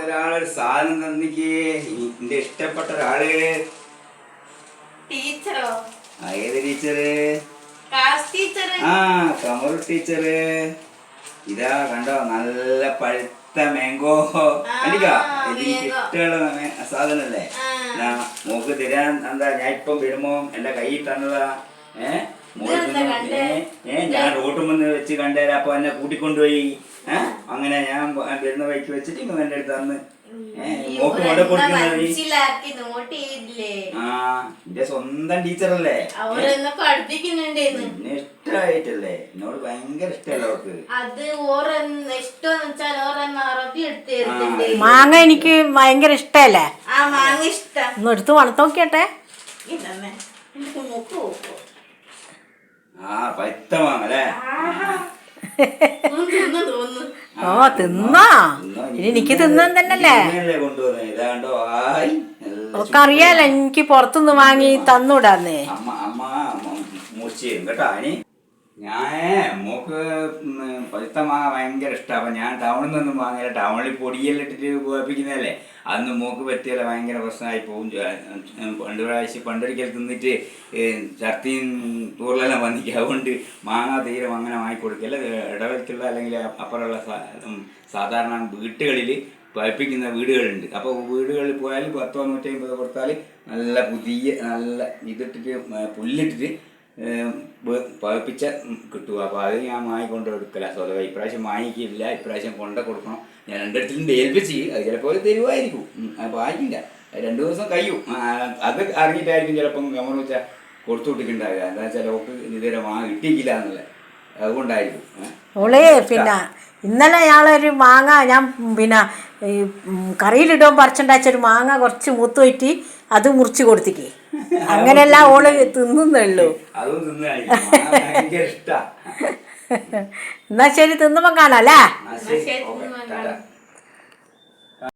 ഒരാളൊരു സാധനം തന്നിക്ക് എന്റെ ഇഷ്ടപ്പെട്ട ഒരാള്. ടീച്ചറോ? ഏത് ടീച്ചറ്? ആ കമറു ടീച്ചറ്. ഇതാ കണ്ടോ, നല്ല പഴുത്ത മാംഗോ. കണ്ടിക്കാ, എനിക്ക് ഇഷ്ടമുള്ള സാധനല്ലേ. മോക്ക് തരാൻ എന്താ, ഞാൻ ഇപ്പം വരുമ്പോ എന്റെ കയ്യിൽ തന്നതാ. ഞാൻ റോട്ടുമെന്ന് വെച്ച് കണ്ടേരാ, അപ്പൊ എന്നെ കൂട്ടിക്കൊണ്ടുപോയി. അങ്ങനെ ഞാൻ വരുന്ന വഴിക്ക് വെച്ചിട്ട് ഇങ്ങ എന്റെ അടുത്ത് തന്ന് മോക്ക് കൊണ്ട കൊടുക്കുന്നത്. എന്റെ സ്വന്തം ടീച്ചറല്ലേ, ഇഷ്ടായിട്ടല്ലേ, എന്നോട് ഭയങ്കര ഇഷ്ടമല്ല അവർക്ക്. മാങ്ങ എനിക്ക് ഭയങ്കര ഇഷ്ടല്ലേ. ഒന്ന് എടുത്ത് വളർത്ത് നോക്കിയട്ടെ. പഴുത്ത മാങ്ങ അല്ലേ. ഓ തിന്നാ, എനിക്ക് തിന്നാൻ തന്നല്ലേ. ഒക്കെ അറിയാലോ, എനിക്ക് പുറത്തുനിന്ന് വാങ്ങി തന്നൂടാന്നേ. അമ്മ മൂർച്ചയും കേട്ടോ. ഞാൻ മോക്ക് പഴുത്ത മാങ്ങ ഭയങ്കര ഇഷ്ടമാണ്. അപ്പം ഞാൻ ടൗണിൽ നിന്നൊന്നും വാങ്ങില്ല. ടൗണിൽ പൊടിയെല്ലാം ഇട്ടിട്ട് ഉപയോഗിക്കുന്നതല്ലേ, അന്ന് മോക്ക് പറ്റിയല്ല, ഭയങ്കര പ്രശ്നമായി പോകും. പണ്ടൊരിക്കൽ തിന്നിട്ട് ഛർദിയും തൂറലെല്ലാം വന്നിക്കുക. അതുകൊണ്ട് മാങ്ങ തീരെ അങ്ങനെ വാങ്ങിക്കൊടുക്കില്ല. ഇടവയ്ക്കുള്ള അല്ലെങ്കിൽ അപ്പുറമുള്ള സാധാരണ വീട്ടുകളിൽ പഴുപ്പിക്കുന്ന വീടുകളുണ്ട്. അപ്പോൾ വീടുകളിൽ പോയാൽ 10 150 കൊടുത്താൽ നല്ല പുതിയ നല്ല ഇതിട്ടിട്ട് പുല്ലിട്ടിട്ട് പഴുപ്പിച്ച കിട്ടുക. അപ്പോൾ അത് ഞാൻ വാങ്ങിക്കൊണ്ട് കൊടുക്കില്ല. സ്വതവേ ഇപ്രാവശ്യം വാങ്ങിക്കില്ല, ഇപ്രാവശ്യം കൊണ്ട കൊടുക്കണം. ഞാൻ രണ്ടിടത്തിലും ഏൽപ്പിച്ച്, അത് ചിലപ്പോൾ തരുമായിരിക്കും. അപ്പോൾ ആയിക്കില്ല, 2 ദിവസം കഴിയും. അത് അറിഞ്ഞിട്ടായിരിക്കും ചിലപ്പം കമർ വെച്ചാൽ കൊടുത്തു വിട്ടിട്ടുണ്ടാവുക. എന്താ വെച്ചാൽ ഓക്ക് ഇതുവരെ കിട്ടിയില്ല എന്നുള്ളത്, അതുകൊണ്ടായിരിക്കും. ഓളേ പിന്നെ ഇന്നലെ ഞാളൊരു മാങ്ങ ഞാൻ പിന്നെ കറിയിലിടുമ്പോൾ പറിച്ചുണ്ടാച്ചൊരു മാങ്ങ കുറച്ച് മൂത്ത് പോയിട്ട് അത് മുറിച്ച് കൊടുത്തിക്കേ. അങ്ങനെയല്ല ഓള് തിന്നുന്നുള്ളൂ. എന്നാ ശരി, തിന്നുമ്പോ കാണാല്ലേ.